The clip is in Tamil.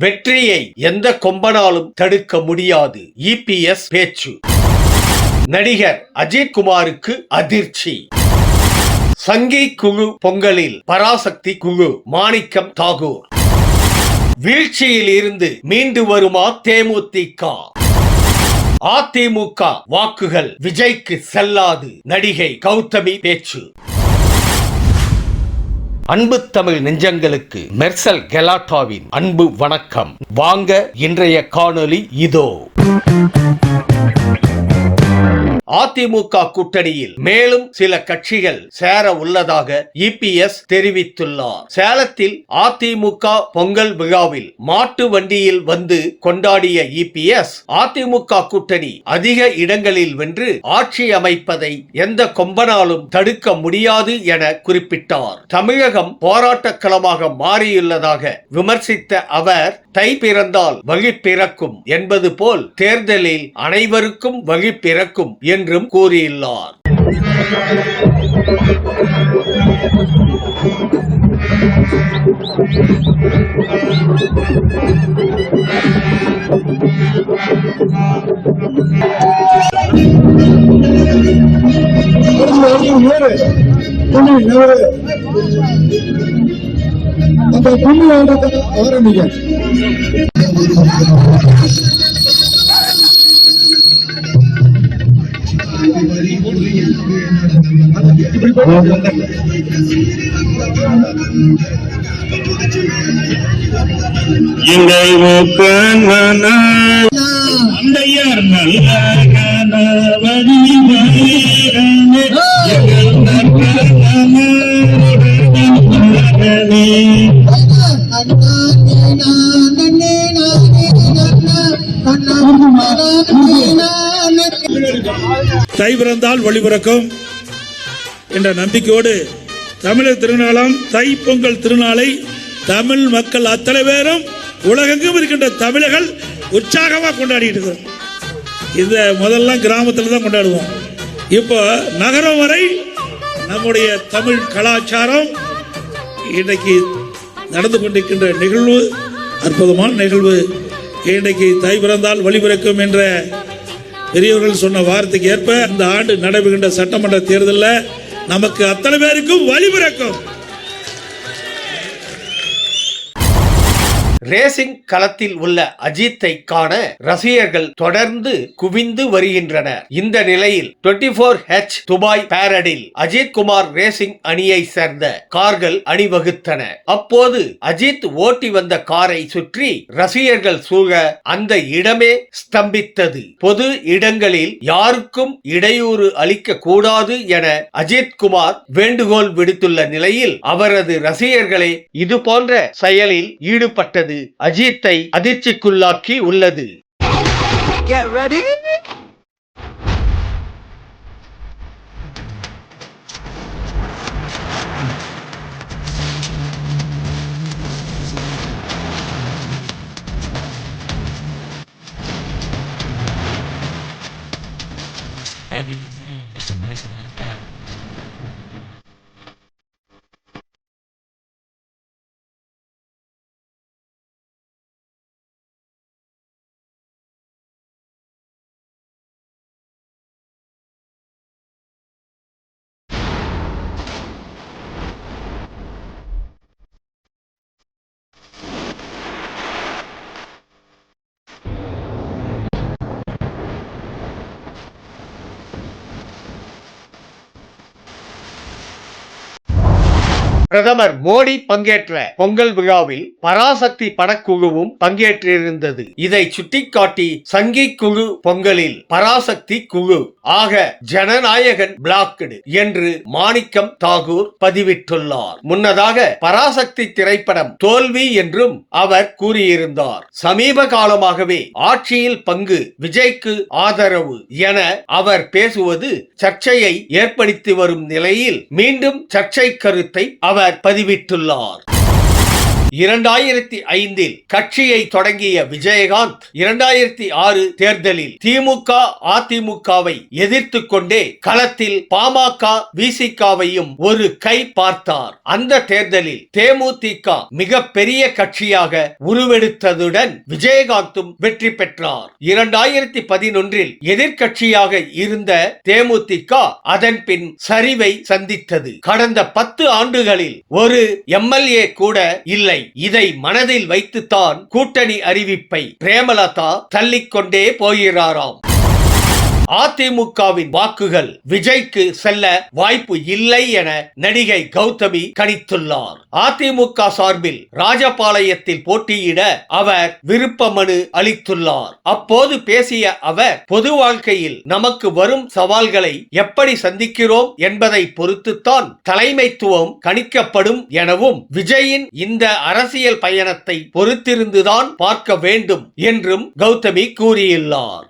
வெற்றியை எந்த கொம்பனாலும் தடுக்க முடியாது. இபிஎஸ் பேச்சு. நடிகர் அஜித் குமாருக்கு அதிர்ச்சி. சங்கி குழு பொங்கலில் பராசக்தி குழு மாணிக்கம் தாகூர். வீழ்ச்சியில் இருந்து மீண்டு வருமா தேமுதிக? அதிமுக வாக்குகள் விஜய்க்கு செல்லாது. நடிகை கௌதமி பேச்சு. அன்பு தமிழ் நெஞ்சங்களுக்கு மெர்சல் கெலாட்டாவின் அன்பு வணக்கம். வாங்க இன்றைய காணொளி இதோ. அதிமுக கூட்டணியில் மேலும் சில கட்சிகள் சேர உள்ளதாக இபிஎஸ் தெரிவித்துள்ளார். சேலத்தில் அதிமுக பொங்கல் விழாவில் மாட்டு வண்டியில் வந்து கொண்டாடிய இபிஎஸ், அதிமுக கூட்டணி அதிக இடங்களில் வென்று ஆட்சி அமைப்பதை எந்த கொம்பனாலும் தடுக்க முடியாது என குறிப்பிட்டார். தமிழகம் போராட்ட களமாக மாறியுள்ளதாக விமர்சித்த அவர், தை பிறந்தால் வழி பிறக்கும் என்பது போல் தேர்தலில் அனைவருக்கும் வழி பிறக்கும் என்றும் கூறியுள்ளார். எங்கள் மூப்பன் அந்தையர் நல்ல கணவதி தை பிறந்தால் வழி பிறக்கும் என்ற நம்பிக்கையோடு தமிழர் திருநாளாம் தை பொங்கல் திருநாளை தமிழ் மக்கள் அத்தனை பேரும் உலகெங்கும் இருக்கின்ற தமிழர்கள் உற்சாகமாக கொண்டாடிட்டு இருக்கிறோம். இந்த முதல்ல கிராமத்தில் தான் கொண்டாடுவோம். இப்போ நகரம் வரை நம்முடைய தமிழ் கலாச்சாரம் இன்றைக்கு நடந்து கொண்டிருக்கின்ற நிகழ்வு அற்புதமான நிகழ்வு. இன்றைக்கு தை பிறந்தால் வழி பிறக்கும் என்ற பெரியவர்கள் சொன்ன வார்த்தைக்கு ஏற்ப இந்த ஆண்டு நடைபெறுகின்ற சட்டமன்ற தேர்தலில் நமக்கு அத்தனை பேருக்கும் வழி பிறக்கும். ரேசிங் களத்தில் உள்ள அஜித்தை காண ரசிகர்கள் தொடர்ந்து குவிந்து வருகின்றனர். இந்த நிலையில் 24H துபாய் பேரடில் அஜித் குமார் ரேசிங் அணியை சேர்ந்த கார்கள் அணிவகுத்தன. அப்போது அஜித் ஓட்டி வந்த காரை சுற்றி ரசிகர்கள் சூழ அந்த இடமே ஸ்தம்பித்தது. பொது இடங்களில் யாருக்கும் இடையூறு அளிக்க கூடாது என அஜித் குமார் வேண்டுகோள் விடுத்துள்ள நிலையில் அவரது ரசிகர்களே இது போன்ற செயலில் ஈடுபட்டது அஜித்தை அதிர்ச்சிக்குள்ளாக்கி உள்ளது. Get ready. பிரதமர் மோடி பங்கேற்ற பொங்கல் விழாவில் பராசக்தி படக்குழுவும் பங்கேற்றிருந்தது. இதை சுட்டிக்காட்டி சங்கி குழு பொங்கலில் பராசக்தி குழு ஆக ஜனநாயகன் பிளாக்டு என்று மாணிக்கம் தாகூர் பதிவிட்டுள்ளார். முன்னதாக பராசக்தி திரைப்படம் தோல்வி என்றும் அவர் கூறியிருந்தார். சமீப காலமாகவே ஆட்சியில் பங்கு, விஜய்க்கு ஆதரவு என அவர் பேசுவது சர்ச்சையை ஏற்படுத்தி வரும் நிலையில் மீண்டும் சர்ச்சை கருத்தை அவர் பதிவிட்டுள்ளார். 2005 கட்சியை தொடங்கிய விஜயகாந்த் 2006 தேர்தலில் திமுக அதிமுகவை எதிர்த்து கொண்டே களத்தில் பாமக விசிகாவையும் ஒரு கை பார்த்தார். அந்த தேர்தலில் தேமுதிக மிக பெரிய கட்சியாக உருவெடுத்ததுடன் விஜயகாந்தும் வெற்றி பெற்றார். 2011 எதிர்க்கட்சியாக இருந்த தேமுதிக அதன் பின் சரிவை சந்தித்தது. கடந்த 10 ஆண்டுகளில் ஒரு எம்எல்ஏ கூட இல்லை. இதை மனதில் வைத்துத்தான் கூட்டணி அறிவிப்பை பிரேமலதா தள்ளிக்கொண்டே போகிறாராம். அதிமுகவின் வாக்குகள் விஜய்க்கு செல்ல வாய்ப்பு இல்லை என நடிகை கௌதமி கணித்துள்ளார். அதிமுக சார்பில் ராஜபாளையத்தில் போட்டியிட அவர் விருப்ப மனு அளித்துள்ளார். அப்போது பேசிய அவர், பொது வாழ்க்கையில் நமக்கு வரும் சவால்களை எப்படி சந்திக்கிறோம் என்பதை பொறுத்துத்தான் தலைமைத்துவம் கணிக்கப்படும் எனவும், விஜயின் இந்த அரசியல் பயணத்தை பொறுத்திருந்துதான் பார்க்க வேண்டும் என்றும் கௌதமி கூறியுள்ளார்.